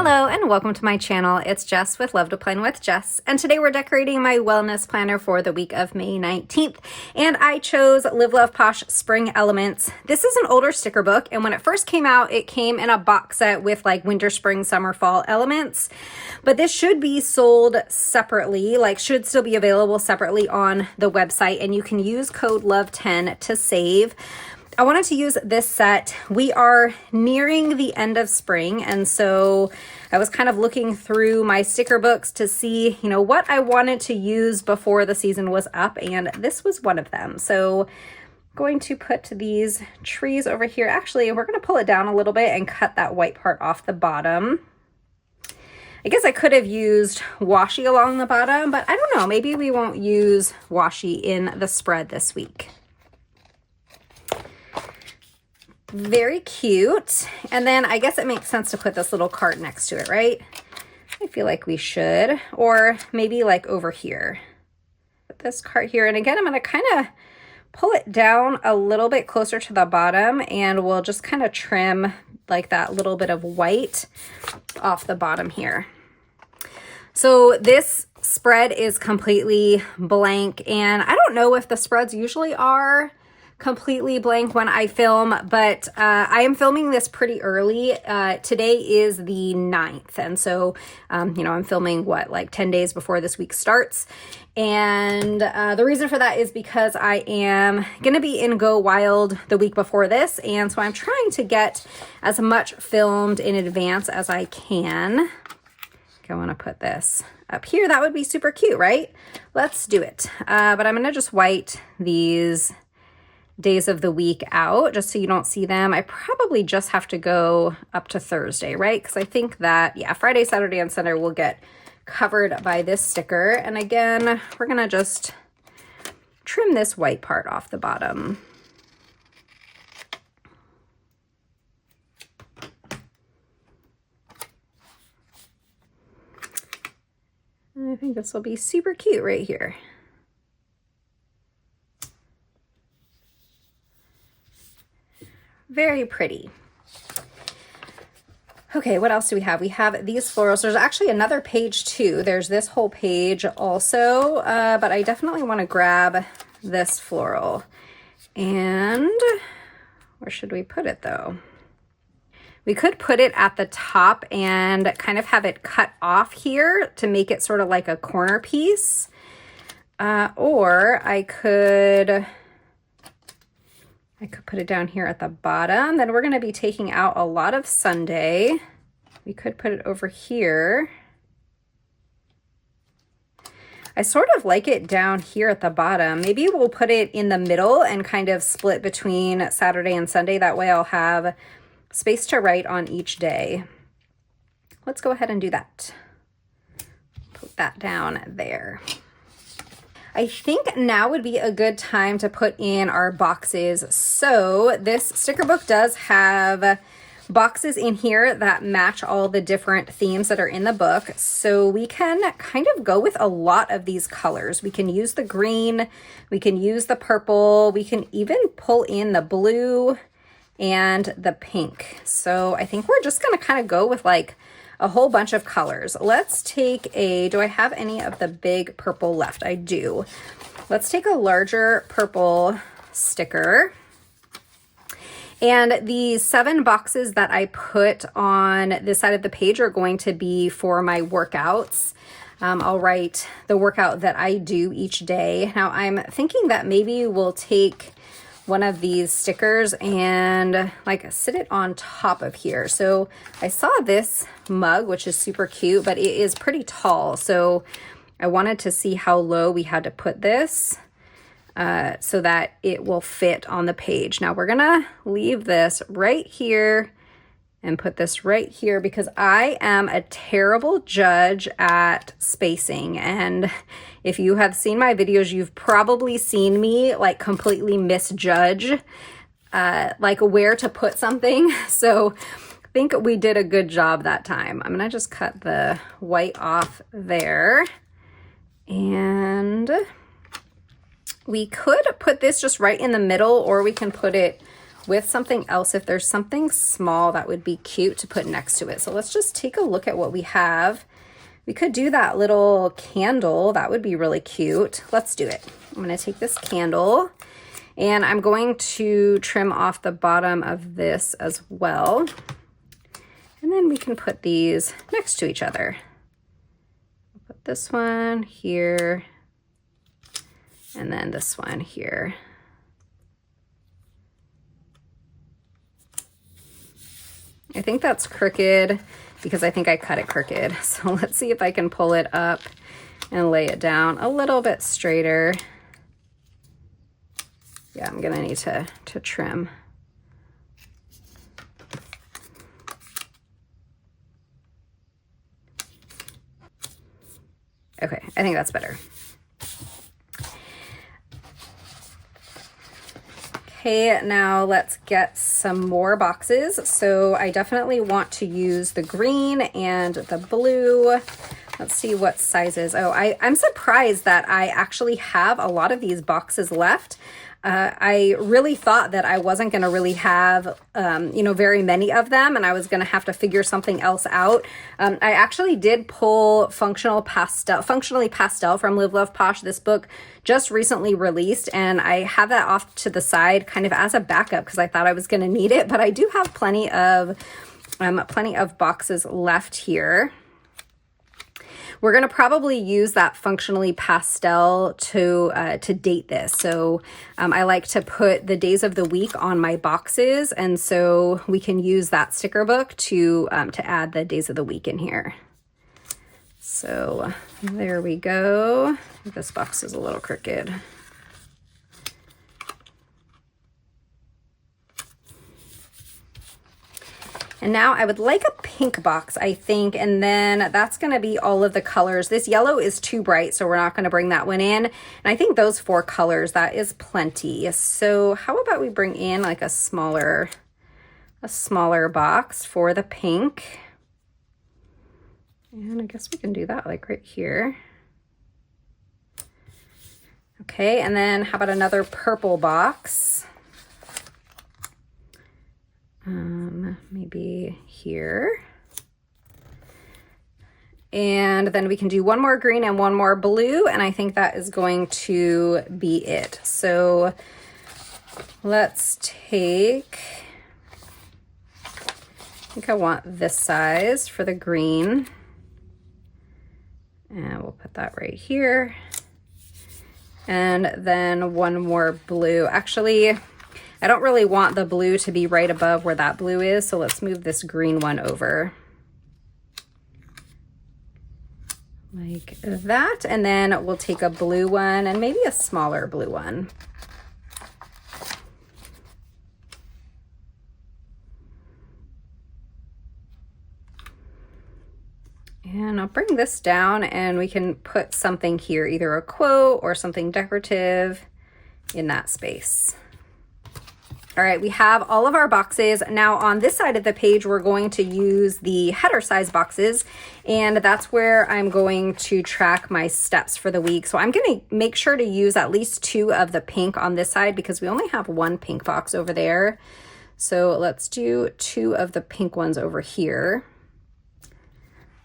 Hello and welcome to my channel. It's Jess with Love to Plan with Jess, and today we're decorating my wellness planner for the week of May 19th, and I chose Love Posh Spring Elements. This is an older sticker book, and when it first came out, it came in a box set with like winter, spring, summer, fall elements, but this should be sold separately, like should still be available separately on the website, and you can use code LOVE10 to save. I wanted to use this set. We are nearing the end of spring, and so I was kind of looking through my sticker books to see, what I wanted to use before the season was up, and this was one of them. So I'm going to put these trees over here. Actually, we're going to pull it down a little bit and cut that white part off the bottom. I guess I could have used washi along the bottom, but I don't know. Maybe we won't use washi in the spread this week. Very cute. And then I guess it makes sense to put this little cart next to it, right? I feel like we should, or maybe like over here. Put this cart here. And again, I'm going to kind of pull it down a little bit closer to the bottom, and we'll just kind of trim like that little bit of white off the bottom here. So this spread is completely blank, and I don't know if the spreads usually are completely blank when I film, but I am filming this pretty early. Today is the 9th, and so I'm filming like 10 days before this week starts, and the reason for that is because I am gonna be in Go Wild the week before this, and so I'm trying to get as much filmed in advance as I can. I want to put this up here. That would be super cute, right? Let's do it. But I'm gonna just white these days of the week out just so you don't see them. I probably just have to go up to Thursday, right? Because I think that, yeah, Friday, Saturday, and Sunday will get covered by this sticker. And again, we're gonna just trim this white part off the bottom. I think this will be super cute right here. Very pretty. Okay, what else do we have? We have these florals. There's actually another page too. There's this whole page also, but I definitely want to grab this floral. And where should we put it though? We could put it at the top and kind of have it cut off here to make it sort of like a corner piece. Or I could put it down here at the bottom. Then we're going to be taking out a lot of Sunday. We could put it over here. I sort of like it down here at the bottom. Maybe we'll put it in the middle and kind of split between Saturday and Sunday. That way I'll have space to write on each day. Let's go ahead and do that. Put that down there. I think now would be a good time to put in our boxes. So this sticker book does have boxes in here that match all the different themes that are in the book. So we can kind of go with a lot of these colors. We can use the green, we can use the purple, we can even pull in the blue and the pink. So I think we're just gonna kind of go with like a whole bunch of colors. Let's take do I have any of the big purple left? I do. Let's take a larger purple sticker. And the 7 boxes that I put on this side of the page are going to be for my workouts. I'll write the workout that I do each day. Now I'm thinking that maybe we'll take one of these stickers and like sit it on top of here. So I saw this mug, which is super cute, but it is pretty tall. So I wanted to see how low we had to put this so that it will fit on the page. Now we're gonna leave this right here and put this right here because I am a terrible judge at spacing. And if you have seen my videos, you've probably seen me like completely misjudge like where to put something. So I think we did a good job that time. I'm gonna just cut the white off there. And we could put this just right in the middle, or we can put it with something else if there's something small that would be cute to put next to it. So let's just take a look at what we have. We could do that little candle. That would be really cute. Let's do it. I'm going to take this candle and I'm going to trim off the bottom of this as well. And then we can put these next to each other. Put this one here and then this one here. I think that's crooked because I think I cut it crooked. So let's see if I can pull it up and lay it down a little bit straighter. Yeah, I'm gonna need to trim. Okay, I think that's better. Okay, now let's get some more boxes. So I definitely want to use the green and the blue. Let's see what sizes. Oh, I'm surprised that I actually have a lot of these boxes left. I really thought that I wasn't going to really have, very many of them, and I was going to have to figure something else out. I actually did pull Functionally Pastel from Live Love Posh. This book just recently released, and I have that off to the side kind of as a backup because I thought I was going to need it, but I do have plenty of boxes left here. We're going to probably use that Functionally Pastel to date this. So I like to put the days of the week on my boxes, and so we can use that sticker book to add the days of the week in here. So there we go. This box is a little crooked. And now I would like a pink box, I think, and then that's going to be all of the colors. This yellow is too bright, so we're not going to bring that one in. And I think those 4 colors, that is plenty. So how about we bring in like a smaller box for the pink? And I guess we can do that like right here. Okay, and then how about another purple box? Maybe here. And then we can do one more green and one more blue, and I think that is going to be it. So let's take, I think I want this size for the green. And we'll put that right here. And then one more blue. Actually, I don't really want the blue to be right above where that blue is, so let's move this green one over. Like that, and then we'll take a blue one and maybe a smaller blue one. And I'll bring this down and we can put something here, either a quote or something decorative in that space. All right, we have all of our boxes. Now on this side of the page, we're going to use the header size boxes, and that's where I'm going to track my steps for the week. So I'm gonna make sure to use at least 2 of the pink on this side because we only have 1 pink box over there. So let's do 2 of the pink ones over here.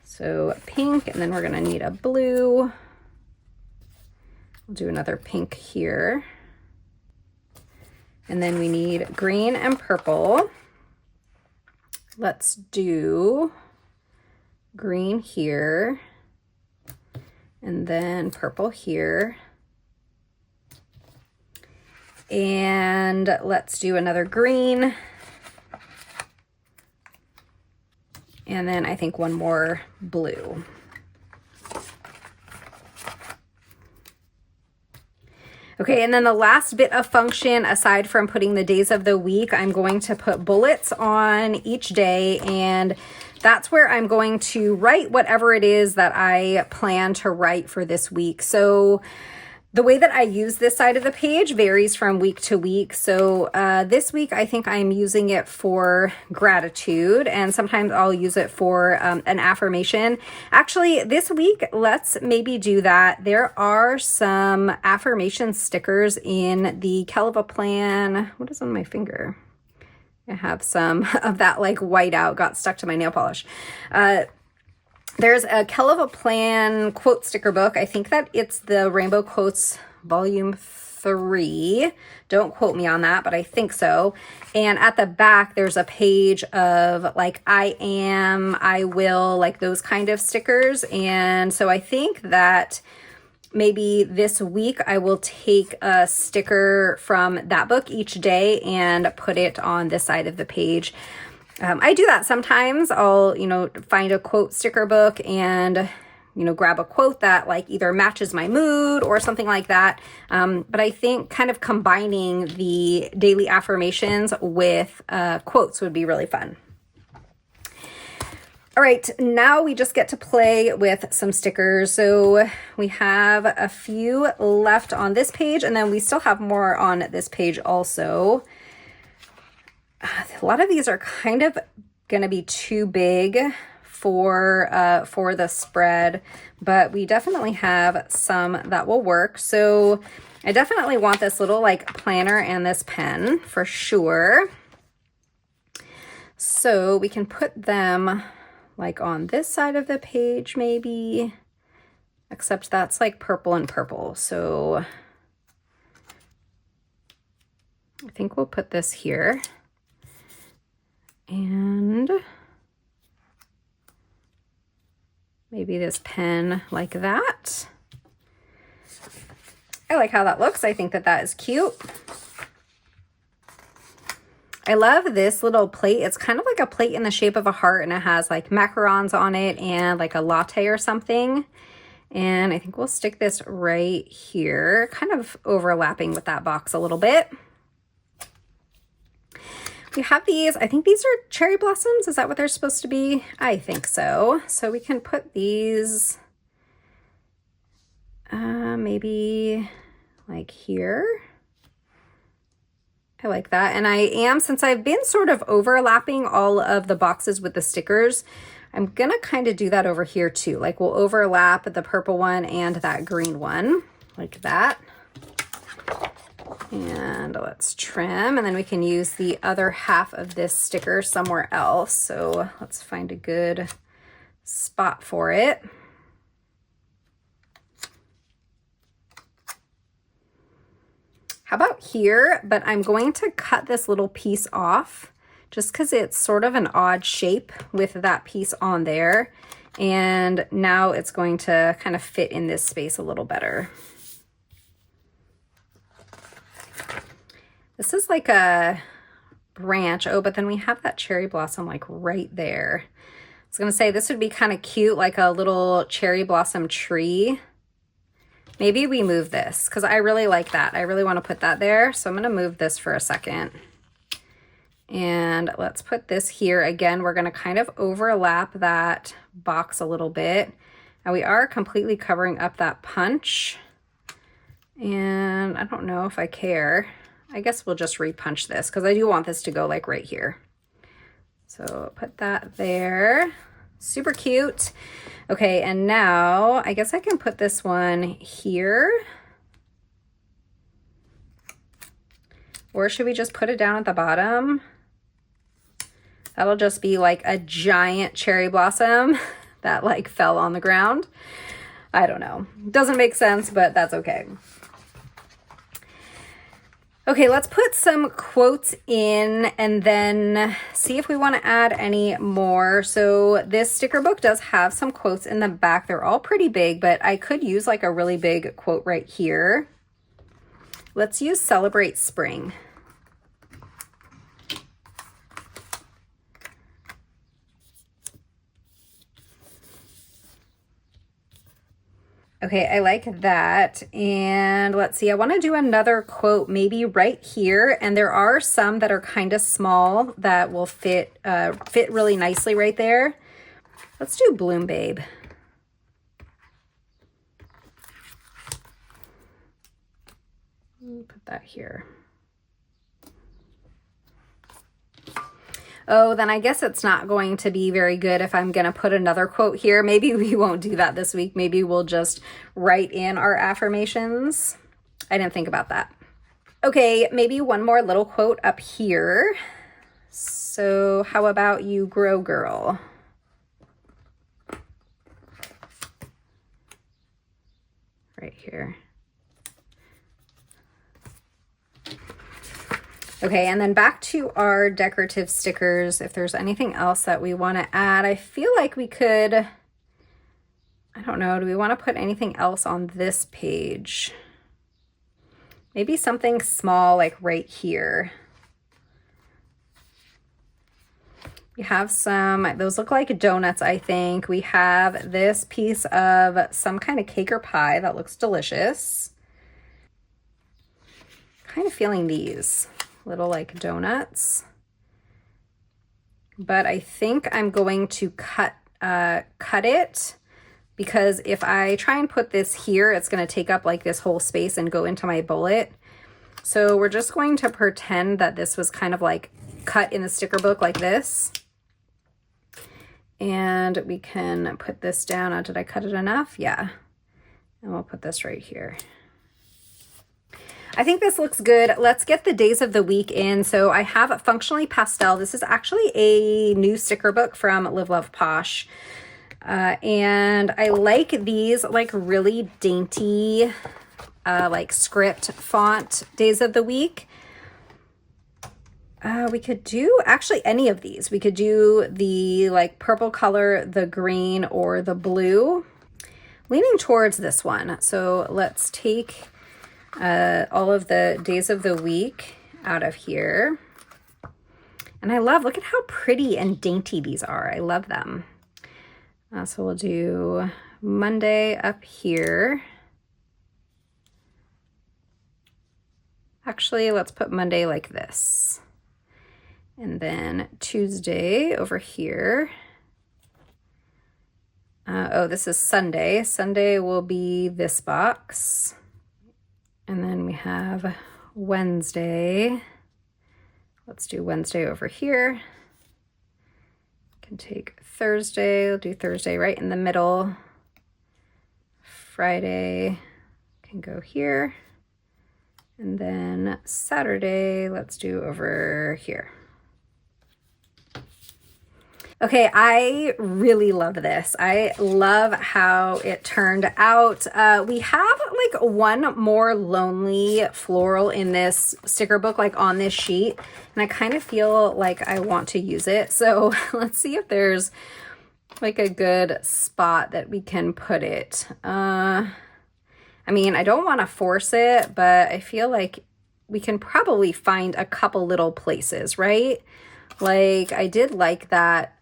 So pink, and then we're gonna need a blue. We'll do another pink here. And then we need green and purple. Let's do green here, and then purple here. And let's do another green. And then I think one more blue. Okay, and then the last bit of function, aside from putting the days of the week, I'm going to put bullets on each day, and that's where I'm going to write whatever it is that I plan to write for this week. So the way that I use this side of the page varies from week to week. So this week, I think I'm using it for gratitude, and sometimes I'll use it for an affirmation. Actually, this week, let's maybe do that. There are some affirmation stickers in the Kelva Plan. What is on my finger? I have some of that like white out got stuck to my nail polish. There's a Kell of a Plan quote sticker book. I think that it's the Rainbow Quotes Volume 3. Don't quote me on that, but I think so. And at the back, there's a page of like I am, I will, like those kind of stickers. And so I think that maybe this week I will take a sticker from that book each day and put it on this side of the page. I do that sometimes. I'll, find a quote sticker book and, grab a quote that like either matches my mood or something like that. But I think kind of combining the daily affirmations with quotes would be really fun. All right, now we just get to play with some stickers. So we have a few left on this page, and then we still have more on this page also. A lot of these are kind of going to be too big for the spread, but we definitely have some that will work. So I definitely want this little like planner and this pen for sure. So we can put them like on this side of the page maybe, except that's like purple and purple. So I think we'll put this here. And maybe this pen like that. I like how that looks. I think that that is cute. I love this little plate. It's kind of like a plate in the shape of a heart, and it has like macarons on it and like a latte or something. And I think we'll stick this right here, kind of overlapping with that box a little bit. We have these, I think these are cherry blossoms. Is that what they're supposed to be? I think so. So we can put these maybe like here. I like that. And I am, since I've been sort of overlapping all of the boxes with the stickers, I'm gonna kind of do that over here too. Like we'll overlap the purple one and that green one like that. And let's trim, and then we can use the other half of this sticker somewhere else. So let's find a good spot for it. How about here? But I'm going to cut this little piece off just because it's sort of an odd shape with that piece on there. And now it's going to kind of fit in this space a little better. This is like a branch. Oh, but then we have that cherry blossom like right there. I was gonna say this would be kind of cute, like a little cherry blossom tree. Maybe we move this because I really like that. I really want to put that there. So I'm gonna move this for a second. And let's put this here. Again, we're gonna kind of overlap that box a little bit. And we are completely covering up that punch. And I don't know if I care. I guess we'll just repunch this because I do want this to go like right here. So put that there. Super cute. Okay, and now I guess I can put this one here. Or should we just put it down at the bottom? That'll just be like a giant cherry blossom that like fell on the ground. I don't know. Doesn't make sense, but that's okay. Okay, let's put some quotes in and then see if we want to add any more. So this sticker book does have some quotes in the back. They're all pretty big, but I could use like a really big quote right here. Let's use Celebrate Spring. Okay, I like that. And let's see, I want to do another quote maybe right here. And there are some that are kind of small that will fit really nicely right there. Let's do Bloom Babe. Put that here. Oh, then I guess it's not going to be very good if I'm going to put another quote here. Maybe we won't do that this week. Maybe we'll just write in our affirmations. I didn't think about that. Okay, maybe one more little quote up here. So how about you grow, girl? Right here. Okay, and then back to our decorative stickers. If there's anything else that we want to add, I feel like we could, I don't know, do we want to put anything else on this page? Maybe something small like right here. We have some, those look like donuts, I think. We have this piece of some kind of cake or pie that looks delicious. Kind of feeling these little like donuts. But I think I'm going to cut it, because if I try and put this here, it's going to take up like this whole space and go into my bullet. So we're just going to pretend that this was kind of like cut in the sticker book like this. And we can put this down. Oh, did I cut it enough? Yeah. And we'll put this right here. I think this looks good. Let's get the days of the week in. So I have Functionally Pastel. This is actually a new sticker book from Live Love Posh. And I like these like really dainty, like script font days of the week. We could do actually any of these. We could do the like purple color, the green, or the blue. Leaning towards this one. So let's take all of the days of the week out of here. And I love, look at how pretty and dainty these are. I love them. So we'll do Monday up here. Actually, let's put Monday like this. And then Tuesday over here. Oh, this is Sunday. Sunday will be this box. And then we have Wednesday. Let's do Wednesday over here. Can take Thursday. We'll do Thursday right in the middle. Friday can go here. And then Saturday, let's do over here. Okay, I really love this. I love how it turned out. We have like one more lonely floral in this sticker book, like on this sheet, and I kind of feel like I want to use it. So let's see if there's like a good spot that we can put it. I mean, I don't want to force it, but I feel like we can probably find a couple little places, right? Like I did like that,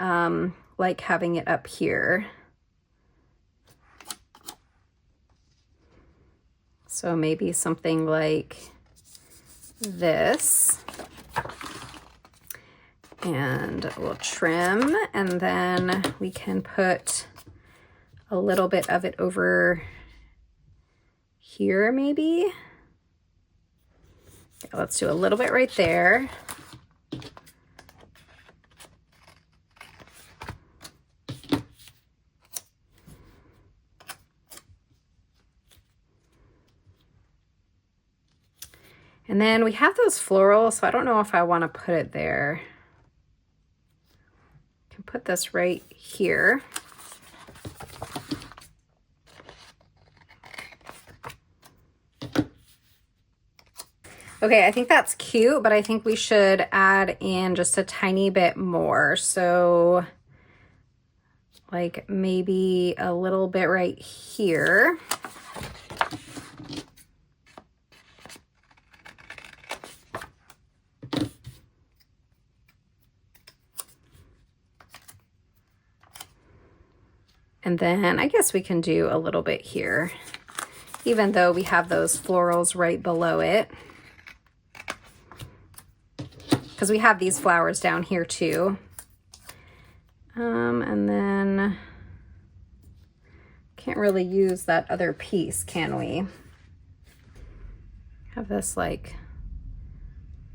like having it up here. So maybe something like this. And we'll trim, and then we can put a little bit of it over here maybe. Okay, let's do a little bit right there. And then we have those florals, so I don't know if I want to put it there. I can put this right here. Okay, I think that's cute, but I think we should add in just a tiny bit more. So like maybe a little bit right here. And then I guess we can do a little bit here, even though we have those florals right below it. Because we have these flowers down here too. And then can't really use that other piece, can we? Have this like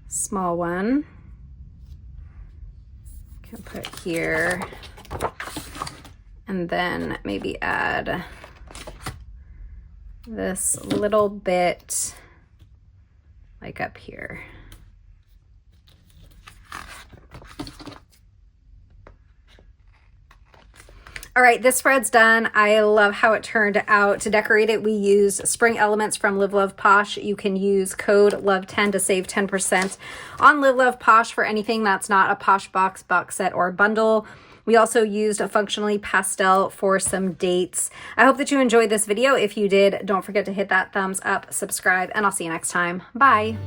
small one. Can put here. And then maybe add this little bit like up here. All right, this spread's done. I love how it turned out. To decorate it, we used Spring Elements from Live Love Posh. You can use code LOVE10 to save 10% on Live Love Posh for anything that's not a Posh box set, or bundle. We also used a Functionally Pastel for some dates. I hope that you enjoyed this video. If you did, don't forget to hit that thumbs up, subscribe, and I'll see you next time. Bye.